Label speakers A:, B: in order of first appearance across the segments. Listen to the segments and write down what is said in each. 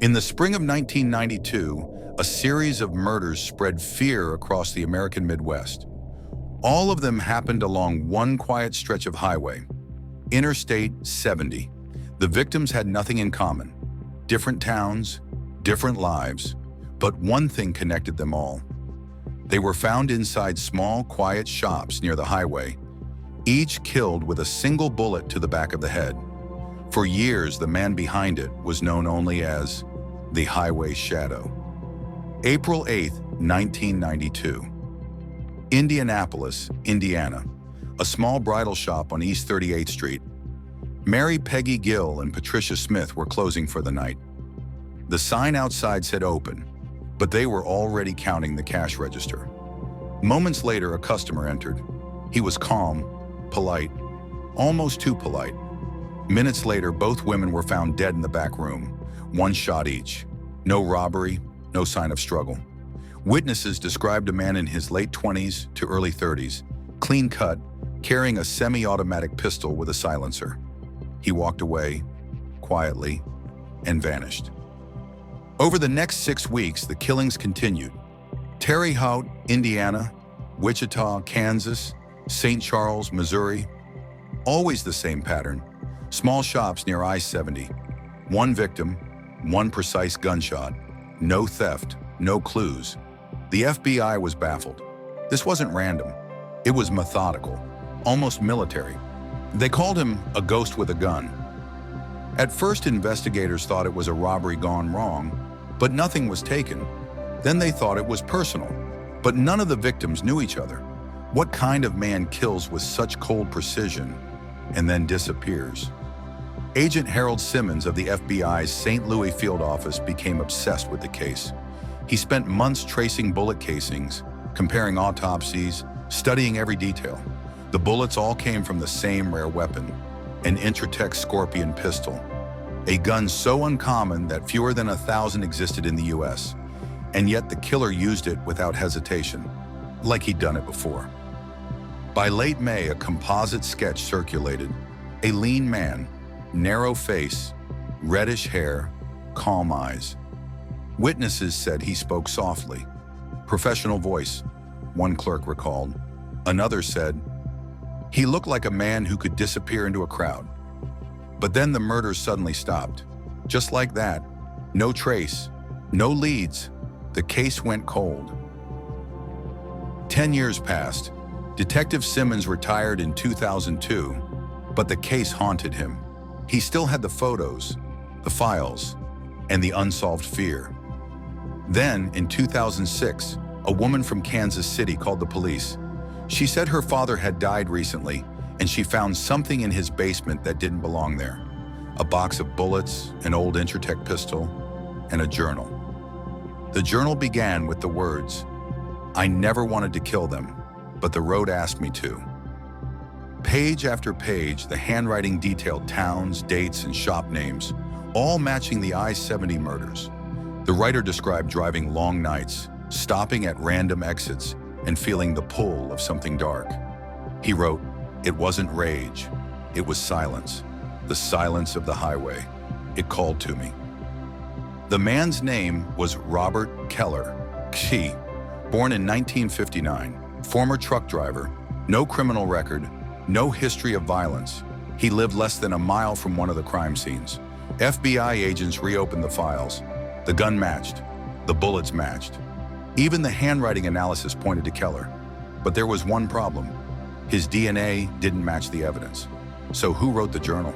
A: In the spring of 1992, a series of murders spread fear across the American Midwest. All of them happened along one quiet stretch of highway, Interstate 70. The victims had nothing in common. Different towns, different lives, but one thing connected them all. They were found inside small, quiet shops near the highway, each killed with a single bullet to the back of the head. For years, the man behind it was known only as the Highway Shadow. April 8, 1992. Indianapolis, Indiana. A small bridal shop on East 38th Street. Mary Peggy Gill and Patricia Smith were closing for the night. The sign outside said open, but they were already counting the cash register. Moments later, a customer entered. He was calm, polite, almost too polite. Minutes later, both women were found dead in the back room, one shot each. No robbery, no sign of struggle. Witnesses described a man in his late 20s to early 30s, clean-cut, carrying a semi-automatic pistol with a silencer. He walked away, quietly, and vanished. Over the next 6 weeks, the killings continued. Terre Haute, Indiana, Wichita, Kansas, St. Charles, Missouri. Always the same pattern. Small shops near I-70. One victim, one precise gunshot. No theft, no clues. The FBI was baffled. This wasn't random. It was methodical, almost military. They called him a ghost with a gun. At first, investigators thought it was a robbery gone wrong, but nothing was taken. Then they thought it was personal, but none of the victims knew each other. What kind of man kills with such cold precision and then disappears? Agent Harold Simmons of the FBI's St. Louis field office became obsessed with the case. He spent months tracing bullet casings, comparing autopsies, studying every detail. The bullets all came from the same rare weapon, an Interstate Scorpion pistol, a gun so uncommon that fewer than 1,000 existed in the US, and yet the killer used it without hesitation, like he'd done it before. By late May, a composite sketch circulated. A lean man, narrow face, reddish hair, calm eyes. Witnesses said he spoke softly. Professional voice, one clerk recalled. Another said, he looked like a man who could disappear into a crowd. But then the murders suddenly stopped. Just like that, no trace, no leads. The case went cold. 10 years passed. Detective Simmons retired in 2002, but the case haunted him. He still had the photos, the files, and the unsolved fear. Then, in 2006, a woman from Kansas City called the police. She said her father had died recently, and she found something in his basement that didn't belong there. A box of bullets, an old Interstate pistol, and a journal. The journal began with the words, "I never wanted to kill them, but the road asked me to." Page after page, the handwriting detailed towns, dates, and shop names, all matching the I-70 murders. The writer described driving long nights, stopping at random exits, and feeling the pull of something dark. He wrote, "It wasn't rage, it was silence, the silence of the highway. It called to me." The man's name was Robert Keller, Kshi, born in 1959, former truck driver, no criminal record, no history of violence. He lived less than a mile from one of the crime scenes. FBI agents reopened the files. The gun matched. The bullets matched. Even the handwriting analysis pointed to Keller. But there was one problem. His DNA didn't match the evidence. So who wrote the journal?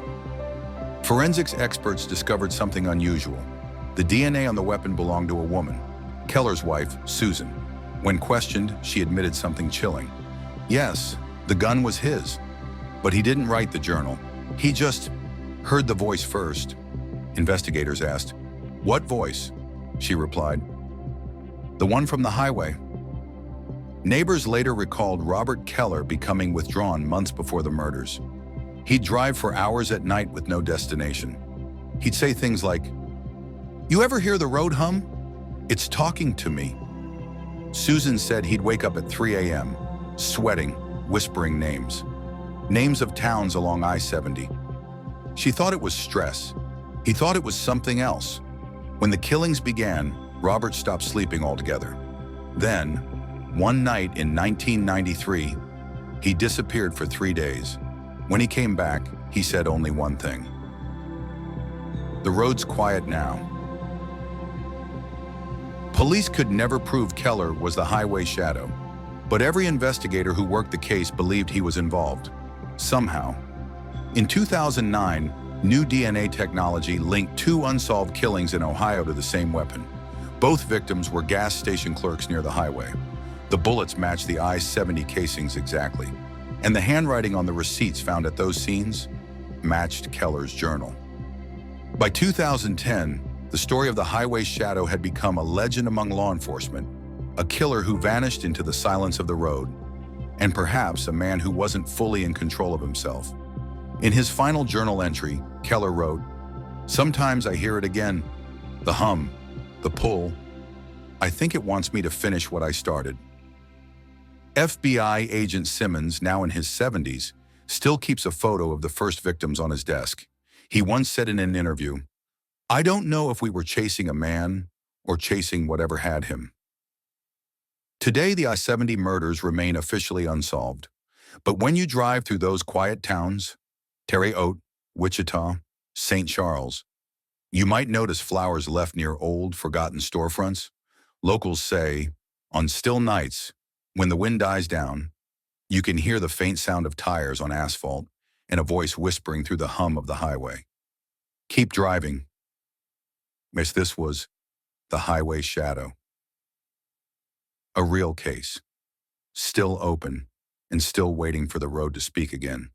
A: Forensics experts discovered something unusual. The DNA on the weapon belonged to a woman, Keller's wife, Susan. When questioned, she admitted something chilling. Yes, the gun was his, but he didn't write the journal. He just heard the voice first. Investigators asked, "What voice?" She replied, "The one from the highway." Neighbors later recalled Robert Keller becoming withdrawn months before the murders. He'd drive for hours at night with no destination. He'd say things like, "You ever hear the road hum? It's talking to me." Susan said he'd wake up at 3 a.m., sweating, whispering names. Names of towns along I-70. She thought it was stress. He thought it was something else. When the killings began, Robert stopped sleeping altogether. Then, one night in 1993, he disappeared for 3 days. When he came back, he said only one thing: "The road's quiet now." Police could never prove Keller was the highway shadow, but every investigator who worked the case believed he was involved, somehow. In 2009, new DNA technology linked 2 unsolved killings in Ohio to the same weapon. Both victims were gas station clerks near the highway. The bullets matched the I-70 casings exactly, and the handwriting on the receipts found at those scenes matched Keller's journal. By 2010, the story of the highway shadow had become a legend among law enforcement, a killer who vanished into the silence of the road, and perhaps a man who wasn't fully in control of himself. In his final journal entry, Keller wrote, "Sometimes I hear it again, the hum, the pull. I think it wants me to finish what I started." FBI agent Simmons, now in his 70s, still keeps a photo of the first victims on his desk. He once said in an interview, "I don't know if we were chasing a man or chasing whatever had him." Today, the I-70 murders remain officially unsolved. But when you drive through those quiet towns, Terre Haute, Wichita, St. Charles, you might notice flowers left near old, forgotten storefronts. Locals say, on still nights, when the wind dies down, you can hear the faint sound of tires on asphalt and a voice whispering through the hum of the highway. Keep driving. Miss, this was the highway shadow. A real case, still open and still waiting for the road to speak again.